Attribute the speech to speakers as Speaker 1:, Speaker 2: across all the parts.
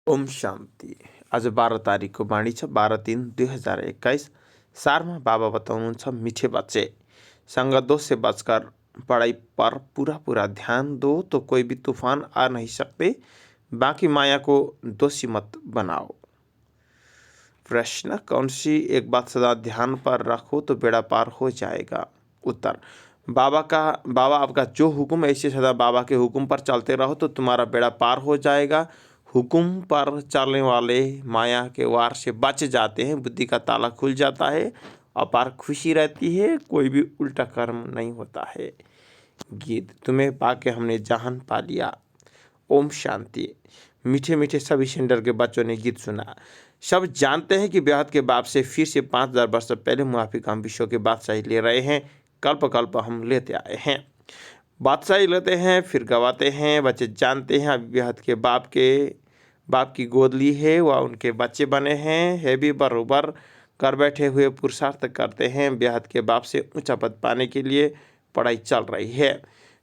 Speaker 1: ओम शान्ति। आज 12 तारिकको बाणी छ 12/3/2021। सारमा बाबा बताउनुहुन्छ, मीठे बच्चे संग दोष से बचकर पढ़ाई पर पूरा पूरा ध्यान दो तो कोई भी तूफान आ नहीं सकते। बाकी माया को दोषी मत बनाओ। प्रश्न, कौन सी एक बात सदा ध्यान पर रखो तो बेड़ा पार हो जाएगा? उत्तर, बाबा आपका जो हुक्म, ऐसे सदा बाबा के हुक्म पर चलते रहो तो तुम्हारा बेड़ा पार हो जाएगा। हुक्म पर चलने वाले माया के वार से बच जाते हैं, बुद्धि का ताला खुल जाता है, अपार खुशी रहती है, कोई भी उल्टा कर्म नहीं होता है। गीत, तुम्हें पाके हमने जहान पा लिया। ओम शांति। मीठे मीठे सभी सेंटर के बच्चों ने गीत सुना। सब जानते हैं कि बेहद के बाप से फिर से 5000 वर्ष पहले मुआफी हम विश्व के बादशाही ले रहे हैं। कल्प कल्प हम लेते आए हैं, बादशाही लेते हैं फिर गवाते हैं। बच्चे जानते हैं अभी बेहद के बाप की गोद ली है, वह उनके बच्चे बने हैं। है भी बरोबर कर बैठे हुए पुरुषार्थ करते हैं। बेहद के बाप से ऊंचा पद पाने के लिए पढ़ाई चल रही है।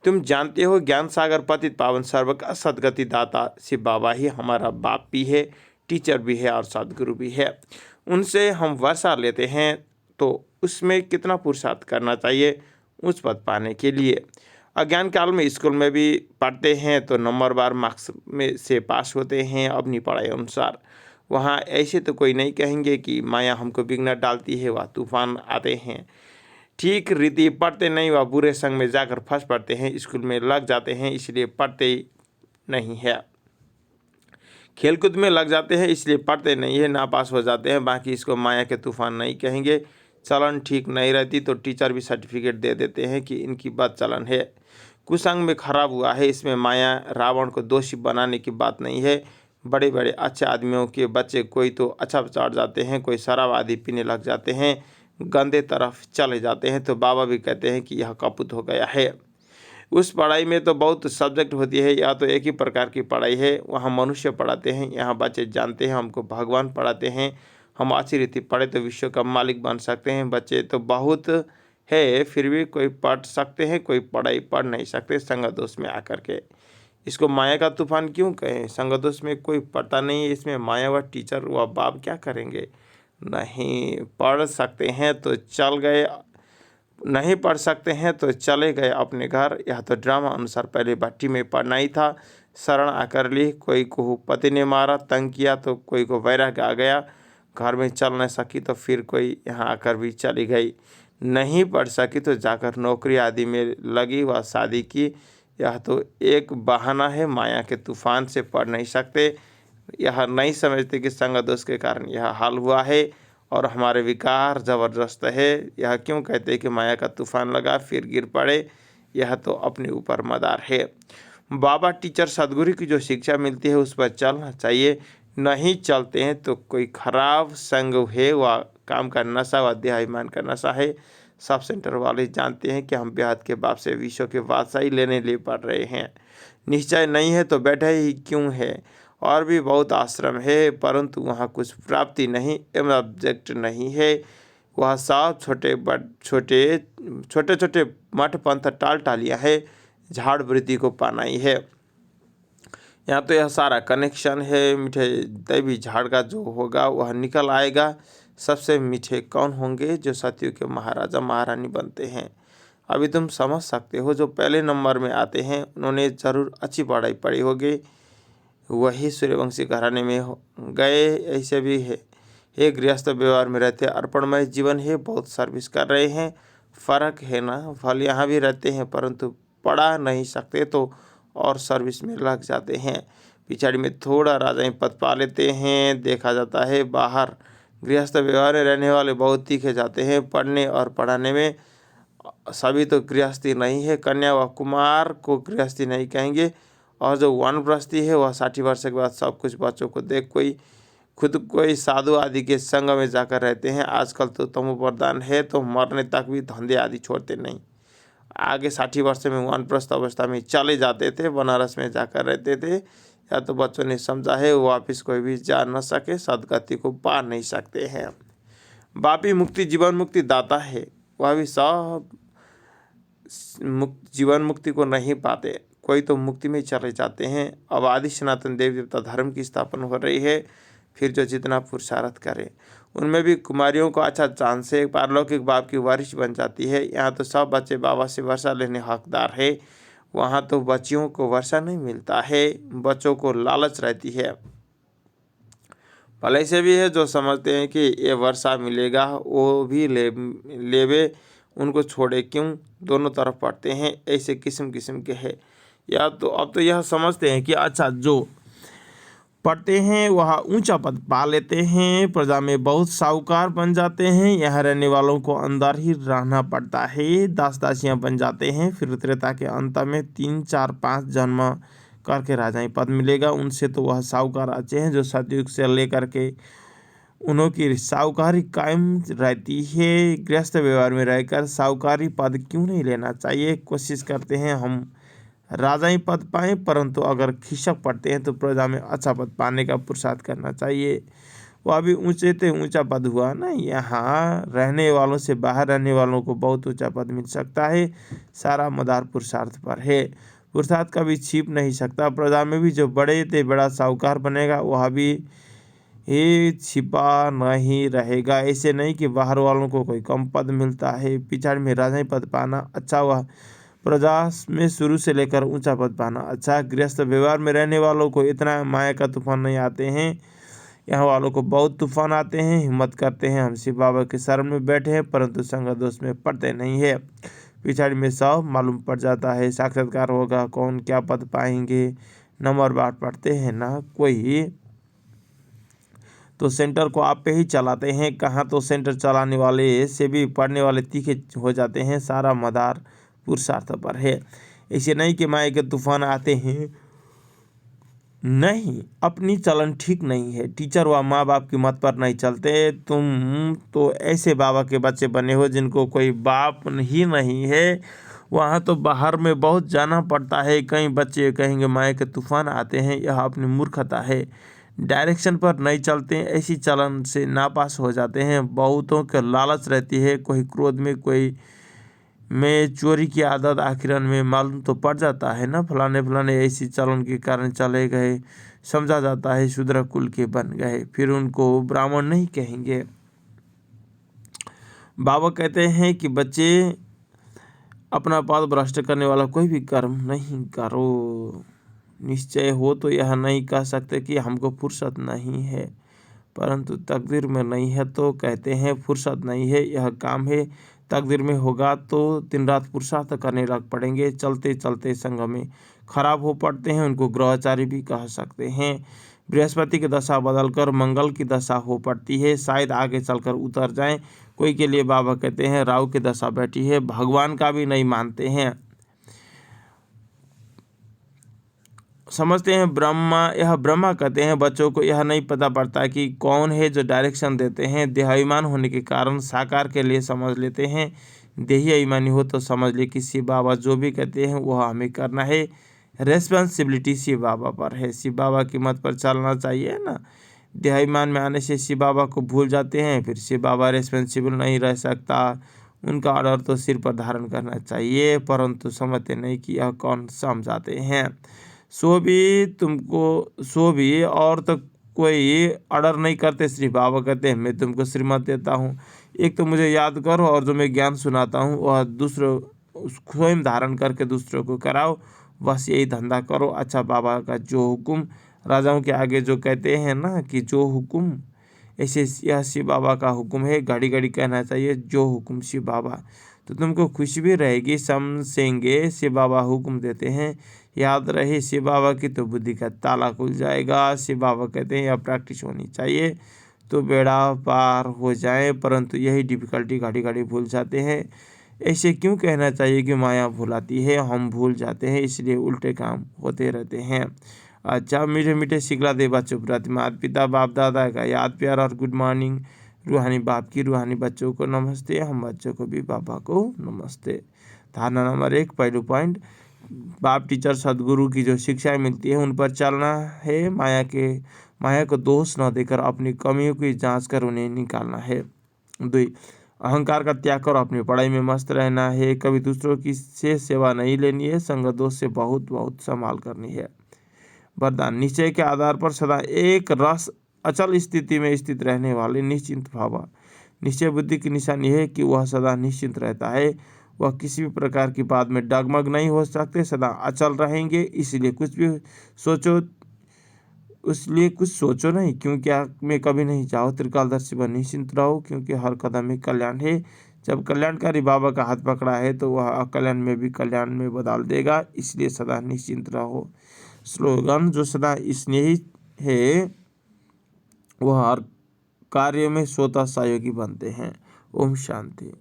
Speaker 1: तुम जानते हो ज्ञान सागर पतित पावन सर्व का सदगति दाता शिव बाबा ही हमारा बाप भी है, टीचर भी है और सदगुरु भी है। उनसे हम वर्षा लेते हैं तो उसमें कितना पुरुषार्थ करना चाहिए उस पद पाने के लिए। अज्ञान काल में स्कूल में भी पढ़ते हैं तो नंबर बार मार्क्स में से पास होते हैं अपनी पढ़ाई अनुसार। वहाँ ऐसे तो कोई नहीं कहेंगे कि माया हमको विघ्न डालती है, वह तूफान आते हैं। ठीक रीति पढ़ते नहीं, वह बुरे संग में जाकर फंस पड़ते हैं, स्कूल में लग जाते हैं इसलिए पढ़ते नहीं है। खेलकूद में लग जाते हैं इसलिए पढ़ते नहीं है, नापास हो जाते हैं। बाकी इसको माया के तूफान नहीं कहेंगे। चलन ठीक नहीं रहती तो टीचर भी सर्टिफिकेट दे देते हैं कि इनकी बात चलन है। कुसंग में खराब हुआ है, इसमें माया रावण को दोषी बनाने की बात नहीं है। बड़े बड़े अच्छे आदमियों के बच्चे कोई तो अच्छा चढ़ जाते हैं, कोई शराब आदि पीने लग जाते हैं, गंदे तरफ चले जाते हैं तो बाबा भी कहते हैं कि यह कपूत हो गया है। उस पढ़ाई में तो बहुत सब्जेक्ट होती है, या तो एक ही प्रकार की पढ़ाई है। वहाँ मनुष्य पढ़ाते हैं, यहाँ बच्चे जानते हैं हमको भगवान पढ़ाते हैं। हम अच्छी रीति पढ़े तो विश्व का मालिक बन सकते हैं। बच्चे तो बहुत है, फिर भी कोई पढ़ सकते हैं, कोई पढ़ाई पढ़ नहीं सकते संग दोष में आकर के। इसको माया का तूफान क्यों कहें? संग दोष में कोई पढ़ता नहीं है, इसमें माया व टीचर व बाप क्या करेंगे? नहीं पढ़ सकते हैं तो चल गए, नहीं पढ़ सकते हैं तो चले गए अपने घर। यह तो ड्रामा अनुसार पहले भट्टी में पढ़ना ही था। शरण आकर ली, कोई को पति ने मारा तंग किया तो कोई को वैराग्य आ गया, घर में चल नहीं सकी तो फिर कोई यहाँ आकर भी चली गई। नहीं पढ़ सकी तो जाकर नौकरी आदि में लगी व शादी की। यह तो एक बहाना है, माया के तूफान से पढ़ नहीं सकते। यह नहीं समझते कि संग दोष के कारण यह हाल हुआ है और हमारे विकार जबरदस्त है। यह क्यों कहते हैं कि माया का तूफान लगा फिर गिर पड़े? यह तो अपने ऊपर मदार है। बाबा टीचर सदगुरु की जो शिक्षा मिलती है उस पर चलना चाहिए। नहीं चलते हैं तो कोई खराब संग है, वह काम का नशा व देहाभिमान का नशा है। सब सेंटर वाले जानते हैं कि हम बेहद के बाप से विश्व के बादशाही लेने लिए पढ़ रहे हैं। निश्चय नहीं है तो बैठे ही क्यों है? और भी बहुत आश्रम है परंतु वहाँ कुछ प्राप्ति नहीं एवं ऑब्जेक्ट नहीं है। वह सब छोटे छोटे मठ पंथ टाल टालियाँ है, झाड़ वृद्धि को पाना ही है। यहाँ तो यह सारा कनेक्शन है। मीठे दैवी झाड़ का जो होगा वह निकल आएगा। सबसे मीठे कौन होंगे? जो सतयुग के महाराजा महारानी बनते हैं। अभी तुम समझ सकते हो, जो पहले नंबर में आते हैं उन्होंने ज़रूर अच्छी पढ़ाई पढ़ी होगी, वही सूर्यवंशी घराने में गए। ऐसे भी है, एक गृहस्थ व्यवहार में रहते अर्पणमय जीवन है, बहुत सर्विस कर रहे हैं। फर्क है ना, फल यहाँ भी रहते हैं परंतु पढ़ा नहीं सकते तो और सर्विस में लग जाते हैं। पिछाड़ी में थोड़ा राजाई पद पा लेते हैं। देखा जाता है बाहर गृहस्थ व्यवहार में रहने वाले बहुत तीखे जाते हैं। पढ़ने और पढ़ाने में सभी तो गृहस्थी नहीं है। कन्या व कुमार को गृहस्थी नहीं कहेंगे। और जो वानप्रस्थी है वह 60 वर्ष के बाद सब कुछ बच्चों को देख कोई साधु आदि के संग में जाकर रहते हैं। आजकल तो तमो प्रधान है तो मरने तक भी धंधे आदि छोड़ते नहीं। आगे 60 वर्ष में वानप्रस्थ अवस्था में चले जाते थे, बनारस में जाकर रहते थे। या तो बच्चों ने समझा है वो वापिस कोई भी जा न सके, सदगति को पा नहीं सकते हैं। बापी मुक्ति जीवन मुक्ति दाता है, वह भी सब जीवन मुक्ति को नहीं पाते। कोई तो मुक्ति में चले जाते हैं। अब आदि सनातन देवी देवता धर्म की स्थापना हो रही है। फिर जो जितना पुरुषार्थ करे उनमें भी कुमारियों को अच्छा चांस है, पारलौकिक बाप की वारिश बन जाती है। यहाँ तो सब बच्चे बाबा से वर्षा लेने हकदार है, वहाँ तो बच्चियों को वर्षा नहीं मिलता है, बच्चों को लालच रहती है। भले से भी है जो समझते हैं कि ये वर्षा मिलेगा वो भी लेवे, उनको छोड़े क्यों, दोनों तरफ पढ़ते हैं। ऐसे किस्म किस्म के हैं। या तो अब तो यह समझते हैं कि अच्छा जो पढ़ते हैं वह ऊंचा पद पा लेते हैं, प्रजा में बहुत साहूकार बन जाते हैं, यहाँ रहने वालों को अंदर ही रहना पड़ता है, दास दासियाँ बन जाते हैं। फिर त्रेता के अंत में 3 4 5 जन्म करके राजाई पद मिलेगा। उनसे तो वह साहूकार अच्छे हैं जो सतयुग से लेकर के उनकी साहूकारी कायम रहती है। गृहस्थ व्यवहार में रहकर साहूकारी पद क्यों नहीं लेना चाहिए। कोशिश करते हैं हम राजाई पद पाएँ, परंतु अगर खिसक पड़ते हैं तो प्रजा में अच्छा पद पाने का पुरुषार्थ करना चाहिए। वह भी ऊंचे से ऊंचा पद हुआ ना, यहाँ रहने वालों से बाहर रहने वालों को बहुत ऊंचा पद मिल सकता है। सारा मदार पुरुषार्थ पर है, पुरुषार्थ कभी छिप नहीं सकता। प्रजा में भी जो बड़े से बड़ा साहूकार बनेगा वह भी ये छिपा नहीं रहेगा। ऐसे नहीं कि बाहर वालों को कोई कम पद मिलता है। पिछाड़ में राजाई पद पाना अच्छा, वह प्रजा में शुरू से लेकर ऊंचा पद पाना अच्छा। गृहस्थ व्यवहार में रहने वालों को इतना माया का तूफान नहीं आते हैं, यहाँ वालों को बहुत तूफान आते हैं। हिम्मत करते हैं हम शिव बाबा के शरण में बैठे हैं, परंतु संग दोष में पड़ते नहीं है। पिछाड़ी में सब मालूम पड़ जाता है, साक्षात्कार होगा, कौन क्या पद पाएंगे। नंबर बार पढ़ते हैं ना कोई तो सेंटर को आप पे ही चलाते हैं, कहाँ तो सेंटर चलाने वाले से भी पढ़ने वाले तीखे हो जाते हैं। सारा मदार पुरुषार्थ पर है। ऐसे नहीं कि माया के तूफान आते हैं, नहीं, अपनी चलन ठीक नहीं है। टीचर व माँ बाप की मत पर नहीं चलते। तुम तो ऐसे बाबा के बच्चे बने हो जिनको कोई बाप ही नहीं है। वहाँ तो बाहर में बहुत जाना पड़ता है। कई बच्चे कहेंगे माया के तूफान आते हैं, यह अपनी मूर्खता है। डायरेक्शन पर नहीं चलते, ऐसी चलन से नापास हो जाते हैं। बहुतों के लालच रहती है, कोई क्रोध में, कोई में चोरी की आदत, आखिरन में मालूम तो पड़ जाता है ना फलाने फलाने ऐसी चलन के कारण चले गए, समझा जाता है शूद्र कुल के बन गए, फिर उनको ब्राह्मण नहीं कहेंगे। बाबा कहते हैं कि बच्चे अपना पाद भ्रष्ट करने वाला कोई भी कर्म नहीं करो। निश्चय हो तो यह नहीं कह सकते कि हमको फुर्सत नहीं है, परंतु तकदीर में नहीं है तो कहते हैं फुर्सत नहीं है, यह काम है। तकदीर में होगा तो दिन रात पुरुषार्थ करने लग पड़ेंगे। चलते चलते संग में खराब हो पड़ते हैं, उनको ग्रहचारी भी कह सकते हैं। बृहस्पति की दशा बदलकर मंगल की दशा हो पड़ती है, शायद आगे चलकर उतर जाएं। कोई के लिए बाबा कहते हैं राहु की दशा बैठी है, भगवान का भी नहीं मानते हैं। समझते हैं ब्रह्मा, यह ब्रह्मा कहते हैं। बच्चों को यह नहीं पता पड़ता कि कौन है जो डायरेक्शन देते हैं। देहाभिमान होने के कारण साकार के लिए समझ लेते हैं। देही अभिमानी हो तो समझ ले कि शिव बाबा जो भी कहते हैं वह हमें करना है। रेस्पॉन्सिबिलिटी शिव बाबा पर है, शिव बाबा की मत पर चलना चाहिए ना। देहाभिमान में आने से शिव बाबा को भूल जाते हैं, फिर शिव बाबा रेस्पॉन्सिबल नहीं रह सकता। उनका ऑर्डर तो सिर पर धारण करना चाहिए, परंतु समझते नहीं कि यह कौन समझाते हैं। सो भी और तो कोई ऑर्डर नहीं करते, सिर्फ बाबा कहते हैं मैं तुमको श्रीमत देता हूँ, एक तो मुझे याद करो और जो मैं ज्ञान सुनाता हूँ वह दूसरों स्वयं धारण करके दूसरों को कराओ, बस यही धंधा करो। अच्छा, बाबा का जो हुक्म, राजाओं के आगे जो कहते हैं ना कि जो हुक्म, ऐसे यह शिव बाबा का हुक्म है। घड़ी घड़ी कहना चाहिए जो हुक्म शिव बाबा, तो तुमको खुशी भी रहेगी। समझेंगे शिव बाबा हुक्म देते हैं, याद रहे शिव बाबा की तो बुद्धि का ताला खुल जाएगा। शिव बाबा कहते हैं यह प्रैक्टिस होनी चाहिए तो बेड़ा पार हो जाए, परंतु यही डिफ़िकल्टी घड़ी घड़ी भूल जाते हैं। ऐसे क्यों कहना चाहिए कि माया भुलाती है, हम भूल जाते हैं, इसलिए उल्टे काम होते रहते हैं। अच्छा, मीठे मीठे सिखला दे बच्चों प्रति माता पिता बाप दादा का याद प्यार और गुड मॉर्निंग। रूहानी बाप की रूहानी बच्चों को नमस्ते, हम बच्चों को भी बाबा को नमस्ते। धारणा नंबर 1, पहलू पॉइंट, बाप टीचर सदगुरु की जो शिक्षाएं मिलती है उन पर चलना है। माया को दोष न देकर अपनी कमियों की जांच कर उन्हें निकालना है। 2, अहंकार का त्याग करो, अपनी पढ़ाई में मस्त रहना है, कभी दूसरों की से सेवा नहीं लेनी है, संग दोष से बहुत बहुत संभाल करनी है। वरदान, निश्चय के आधार पर सदा एक रस अचल स्थिति में स्थित रहने वाले निश्चिंत भाव। निश्चय बुद्धि की निशानी है कि वह सदा निश्चिंत रहता है, वह किसी भी प्रकार की बात में डगमग नहीं हो सकते, सदा अचल रहेंगे। इसलिए कुछ सोचो नहीं, क्योंकि आग में कभी नहीं जाओ। त्रिकालदर्शी पर निश्चिंत रहो, क्योंकि हर कदम में कल्याण है। जब कल्याणकारी बाबा का हाथ पकड़ा है तो वह अकल्याण में भी कल्याण में बदल देगा, इसलिए सदा निश्चिंत रहो। स्लोगन, जो सदा स्नेही है वह हर कार्य में स्वतः सहयोगी बनते हैं। ओम शांति।